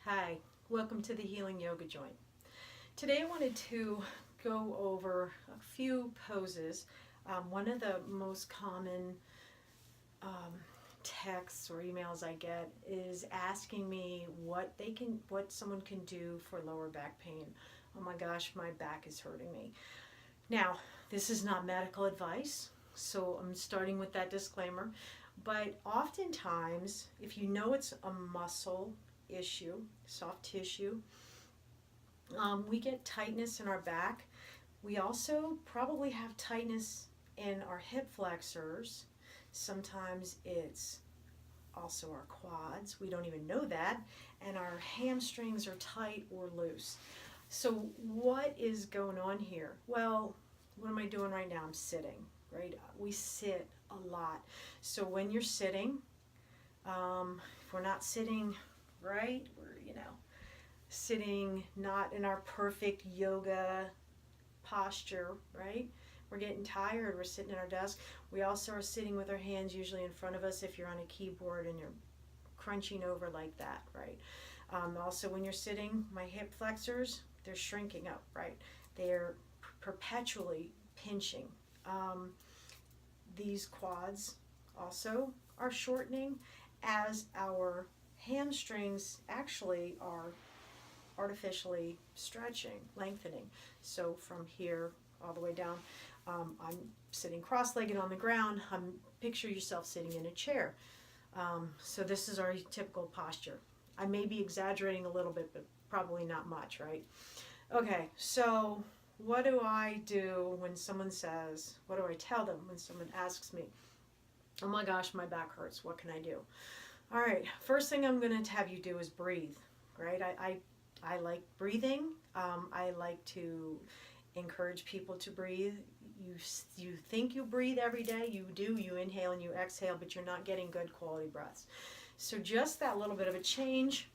Hi, welcome to the Healing Yoga Joint. Today I wanted to go over a few poses. One of the most common texts or emails I get is asking me what someone can do for lower back pain. Oh my gosh, my back is hurting me. Now, this is not medical advice, so I'm starting with that disclaimer. But oftentimes, if you know it's a muscle issue, soft tissue, we get tightness in our back. We also probably have tightness in our hip flexors. Sometimes it's also our quads. We don't even know that. And our hamstrings are tight or loose. So what is going on here? Well, what am I doing right now? I'm sitting, right? We sit a lot. So when you're sitting, if we're not sitting right, we're, sitting not in our perfect yoga posture, right? We're getting tired, we're sitting at our desk. We also are sitting with our hands usually in front of us if you're on a keyboard and you're crunching over like that, right? Also, when you're sitting, my hip flexors, they're shrinking up, right? They're perpetually pinching. These quads also are shortening as our hamstrings actually are artificially stretching, lengthening. So from here all the way down, I'm sitting cross-legged on the ground. Picture yourself sitting in a chair. So this is our typical posture. I may be exaggerating a little bit, but probably not much, right? Okay, so what do I do when someone says, what do I tell them when someone asks me, oh my gosh, my back hurts, what can I do? All right, first thing I'm going to have you do is breathe, right? I like breathing. I like to encourage people to breathe. You think you breathe every day, you do, you inhale and you exhale, but you're not getting good quality breaths. So just that little bit of a change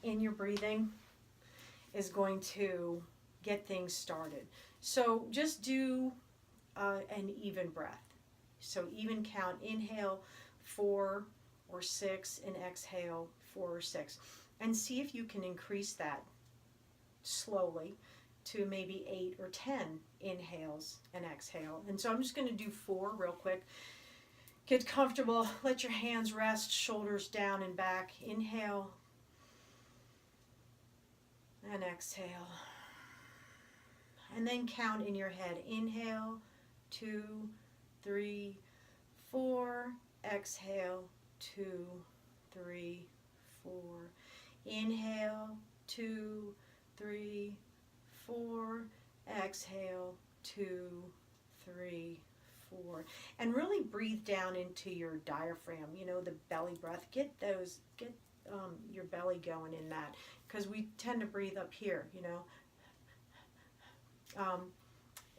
in your breathing is going to get things started. So just do an even breath. So even count, inhale 4 or 6 and exhale 4 or 6. And see if you can increase that slowly to maybe 8 or 10 inhales and exhale. And so I'm just going to do 4 real quick. Get comfortable. Let your hands rest, shoulders down and back. Inhale and exhale. And then count in your head. Inhale, 2, 3, 4. Exhale, 2, 3, 4. Inhale, 2, 3, 4. Exhale, 2, 3, 4. And really breathe down into your diaphragm, the belly breath. Get your belly going in that, because we tend to breathe up here,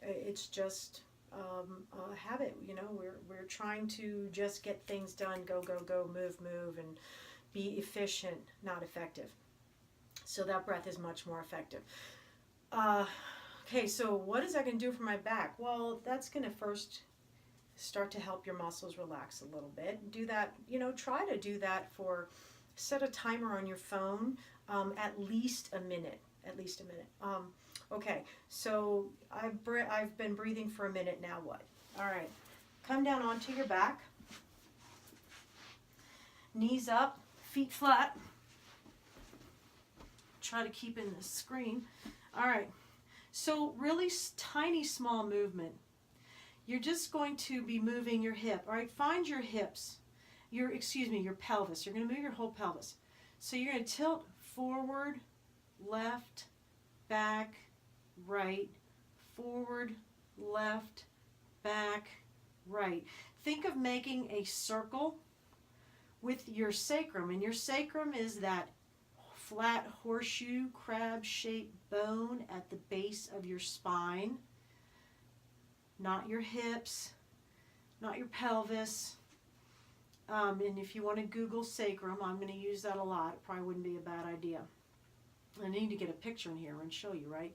it's just a habit, we're trying to just get things done, go, move, and be efficient, not effective. So that breath is much more effective. Okay, so what is that going to do for my back? Well, that's going to first start to help your muscles relax a little bit. Do that, try to do that set a timer on your phone, at least a minute. Okay, so I've been breathing for a minute now. What? All right, come down onto your back, knees up, feet flat. Try to keep in the screen. All right, so really tiny, small movement. You're just going to be moving your hip. All right, find your hips, your pelvis. You're going to move your whole pelvis. So you're going to tilt forward, left, back, right, forward, left, back, right. Think of making a circle with your sacrum, and your sacrum is that flat horseshoe crab-shaped bone at the base of your spine, not your hips, not your pelvis. And if you want to Google sacrum, I'm going to use that a lot. It probably wouldn't be a bad idea. I need to get a picture in here and show you, right?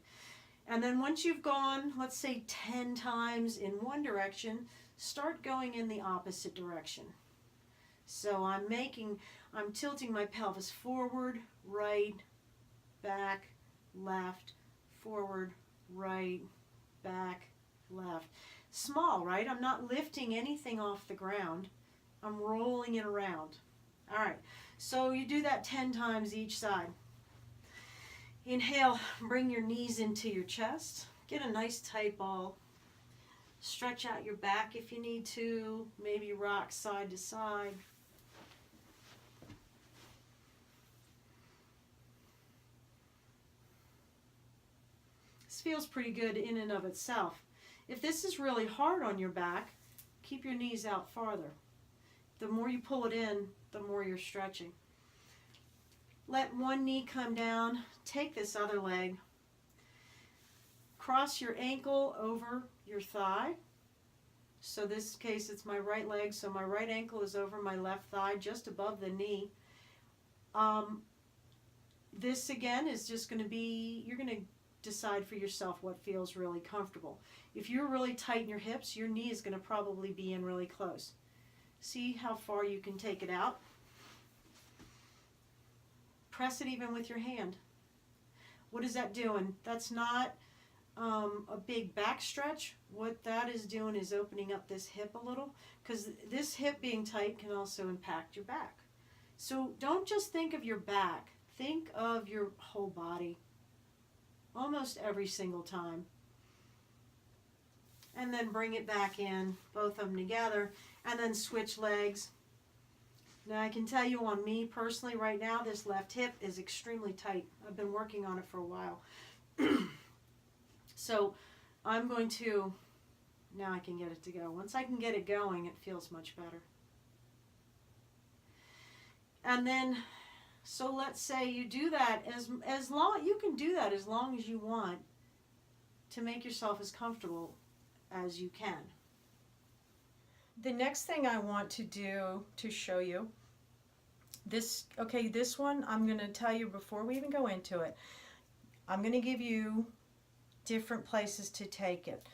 And then once you've gone, let's say 10 times in one direction, start going in the opposite direction. So I'm I'm tilting my pelvis forward, right, back, left, forward, right, back, left. Small, right? I'm not lifting anything off the ground. I'm rolling it around. All right, so you do that 10 times each side. Inhale, bring your knees into your chest. Get a nice tight ball. Stretch out your back if you need to. Maybe rock side to side. This feels pretty good in and of itself. If this is really hard on your back, keep your knees out farther. The more you pull it in, the more you're stretching. Let one knee come down. Take this other leg. Cross your ankle over your thigh. So this case, it's my right leg, so my right ankle is over my left thigh, just above the knee. This again is just going to be, you're going to decide for yourself what feels really comfortable. If you're really tight in your hips, your knee is going to probably be in really close. See how far you can take it out. Press it even with your hand. What is that doing? That's not a big back stretch. What that is doing is opening up this hip a little, because this hip being tight can also impact your back. So don't just think of your back. Think of your whole body almost every single time. And then bring it back in, both of them together, and then switch legs. Now I can tell you on me personally right now, this left hip is extremely tight. I've been working on it for a while. So I'm going to, now I can get it to go. Once I can get it going, it feels much better. And then, so let's say you do that as long, you can do that as long as you want to make yourself as comfortable as you can. The next thing I want to do to show you, this one I'm going to tell you before we even go into it. I'm going to give you different places to take it.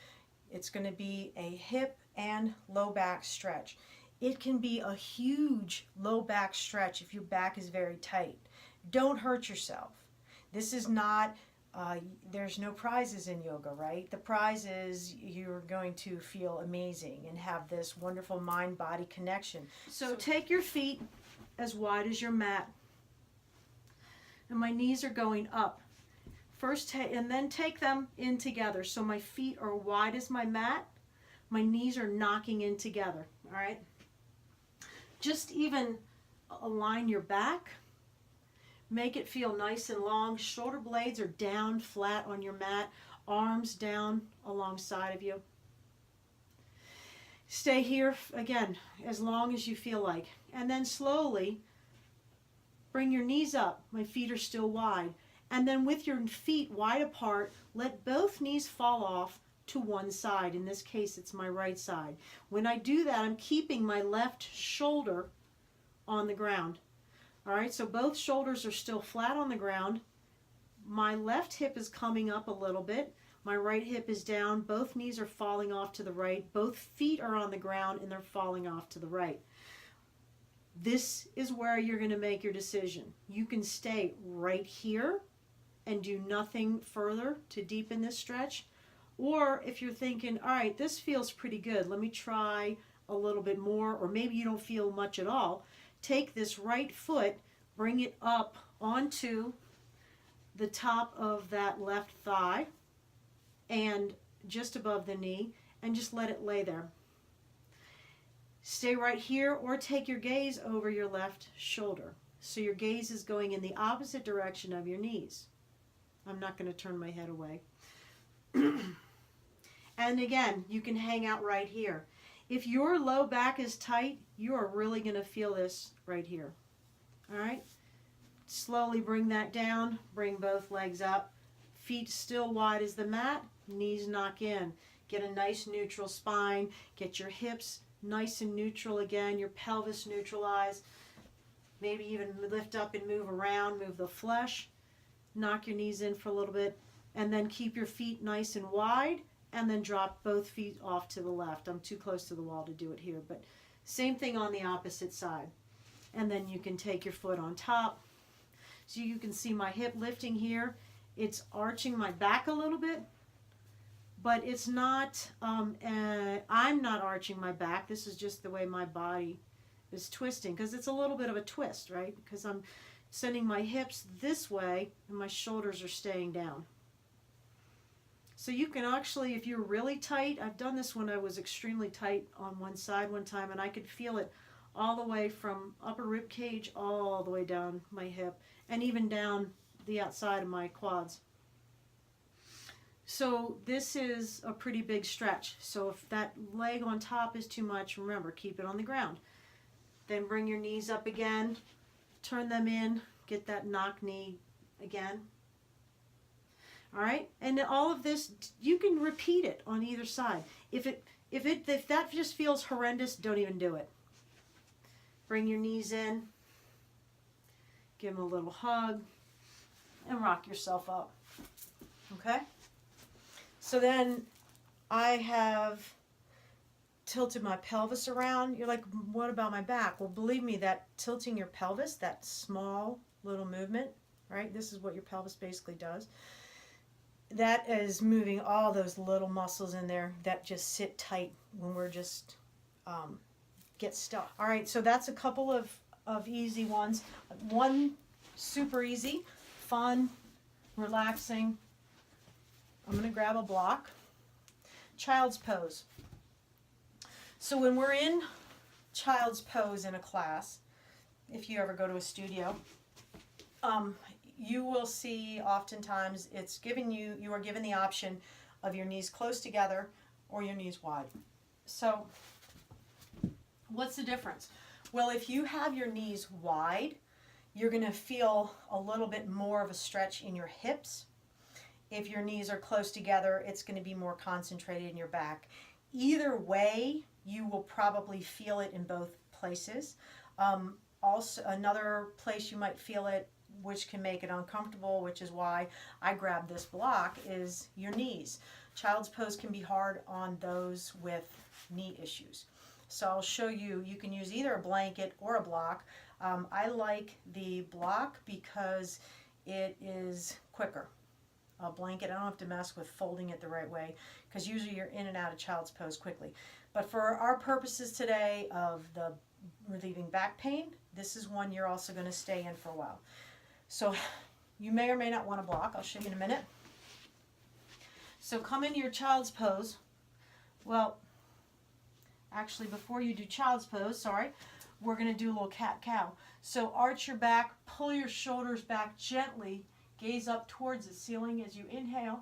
It's going to be a hip and low back stretch. It can be a huge low back stretch if your back is very tight. Don't hurt yourself. This is not, there's no prizes in yoga, right? The prize is you're going to feel amazing and have this wonderful mind-body connection. So take your feet as wide as your mat. And my knees are going up. First, and then take them in together. So my feet are wide as my mat. My knees are knocking in together. All right? Just even align your back. Make it feel nice and long. Shoulder blades are down flat on your mat. Arms down alongside of you. Stay here, again, as long as you feel like. And then slowly bring your knees up. My feet are still wide. And then with your feet wide apart, let both knees fall off to one side. In this case, it's my right side. When I do that, I'm keeping my left shoulder on the ground. All right, so both shoulders are still flat on the ground. My left hip is coming up a little bit. My right hip is down. Both knees are falling off to the right. Both feet are on the ground and they're falling off to the right. This is where you're going to make your decision. You can stay right here and do nothing further to deepen this stretch. Or if you're thinking, all right, this feels pretty good, let me try a little bit more, or maybe you don't feel much at all, take this right foot, bring it up onto the top of that left thigh and just above the knee, and just let it lay there. Stay right here, or take your gaze over your left shoulder. So your gaze is going in the opposite direction of your knees. I'm not going to turn my head away. And again, you can hang out right here. If your low back is tight, you are really going to feel this right here. All right? Slowly bring that down. Bring both legs up. Feet still wide as the mat. Knees knock in. Get a nice neutral spine. Get your hips nice and neutral again. Your pelvis neutralized. Maybe even lift up and move around. Move the flesh. Knock your knees in for a little bit. And then keep your feet nice and wide. And then drop both feet off to the left. I'm too close to the wall to do it here. But same thing on the opposite side. And then you can take your foot on top. So you can see my hip lifting here. It's arching my back a little bit, but it's not, I'm not arching my back. This is just the way my body is twisting, because it's a little bit of a twist, right? Because I'm sending my hips this way and my shoulders are staying down. So you can actually, if you're really tight, I've done this when I was extremely tight on one side one time, and I could feel it all the way from upper rib cage all the way down my hip and even down the outside of my quads. So this is a pretty big stretch. So if that leg on top is too much, remember, keep it on the ground. Then bring your knees up again, turn them in, get that knock knee again. All right, and all of this, you can repeat it on either side. If that just feels horrendous, don't even do it. Bring your knees in, give them a little hug, and rock yourself up. Okay? So then I have tilted my pelvis around. You're like, what about my back? Well, believe me, that tilting your pelvis, that small little movement, right? This is what your pelvis basically does. That is moving all those little muscles in there that just sit tight when we're just get stuck. All right, so that's a couple of easy ones. One super easy, fun, relaxing. I'm going to grab a block. Child's pose. So when we're in child's pose in a class, if you ever go to a studio, you will see oftentimes it's giving you are given the option of your knees close together or your knees wide. So what's the difference? Well, if you have your knees wide, you're going to feel a little bit more of a stretch in your hips. If your knees are close together, it's going to be more concentrated in your back. Either way, you will probably feel it in both places. Also, another place you might feel it, which can make it uncomfortable, which is why I grab this block, is your knees. Child's pose can be hard on those with knee issues. So I'll show you, you can use either a blanket or a block. I like the block because it is quicker. A blanket, I don't have to mess with folding it the right way, because usually you're in and out of child's pose quickly. But for our purposes today of the relieving back pain, this is one you're also going to stay in for a while. So you may or may not want to block. I'll show you in a minute. So come into your child's pose. Well, actually, before you do child's pose, we're going to do a little cat-cow. So arch your back, pull your shoulders back gently, gaze up towards the ceiling as you inhale,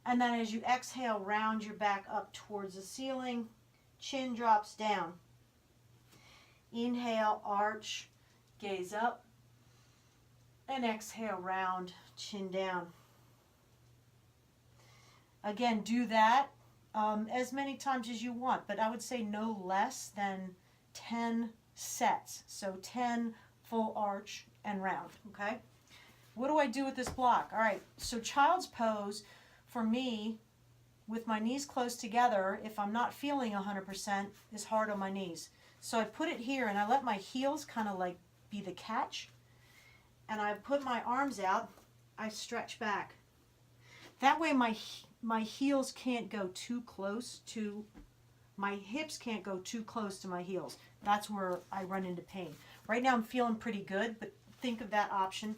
and then as you exhale, round your back up towards the ceiling, chin drops down. Inhale, arch, gaze up, and exhale, round, chin down. Again, do that as many times as you want, but I would say no less than 10 sets. So 10 full arch and round, okay? What do I do with this block? All right, so child's pose, for me, with my knees close together, if I'm not feeling 100%, is hard on my knees. So I put it here, and I let my heels kind of like be the catch, and I put my arms out, I stretch back. That way my heels can't go too close to, my hips can't go too close to my heels. That's where I run into pain. Right now I'm feeling pretty good, but think of that option.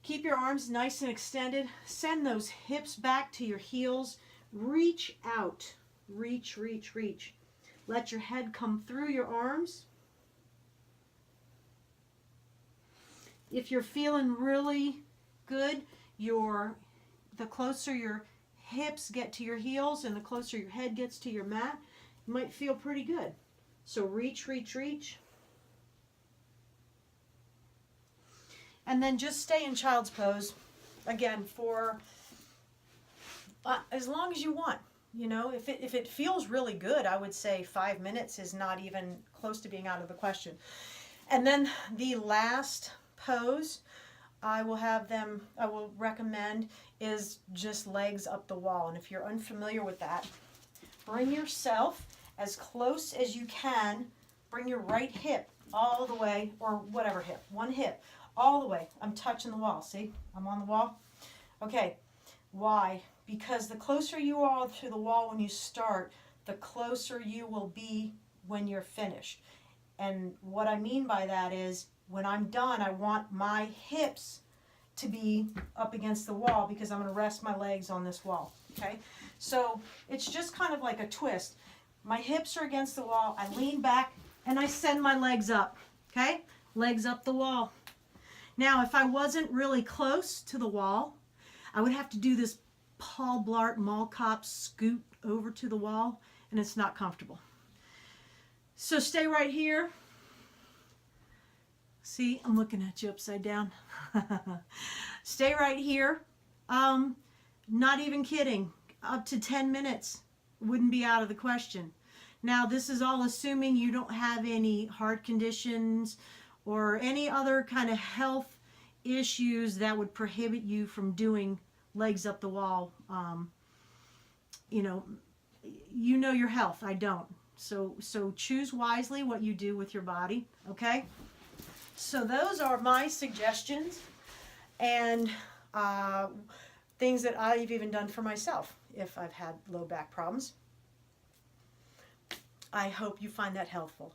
Keep your arms nice and extended. Send those hips back to your heels. Reach out. Reach, reach, reach. Let your head come through your arms. If you're feeling really good, the closer your hips get to your heels and the closer your head gets to your mat, you might feel pretty good. So reach, reach, reach. And then just stay in child's pose, again, for as long as you want. You know, if it feels really good, I would say 5 minutes is not even close to being out of the question. And then the last pose I will recommend is just legs up the wall. And if you're unfamiliar with that, bring yourself as close as you can. Bring your right hip all the way, or whatever hip, one hip, all the way. I'm touching the wall. See, I'm on the wall. Okay, why? Because the closer you are to the wall when you start, the closer you will be when you're finished. And what I mean by that is, when I'm done, I want my hips to be up against the wall because I'm going to rest my legs on this wall. Okay, so it's just kind of like a twist. My hips are against the wall. I lean back and I send my legs up. Okay, legs up the wall. Now, if I wasn't really close to the wall, I would have to do this Paul Blart Mall Cop scoot over to the wall, and it's not comfortable. So stay right here. See, I'm looking at you upside down. Stay right here. Not even kidding. Up to 10 minutes wouldn't be out of the question. Now, this is all assuming you don't have any heart conditions or any other kind of health issues that would prohibit you from doing legs up the wall. You know your health. I don't. So choose wisely what you do with your body. Okay. So those are my suggestions and things that I've even done for myself if I've had low back problems. I hope you find that helpful.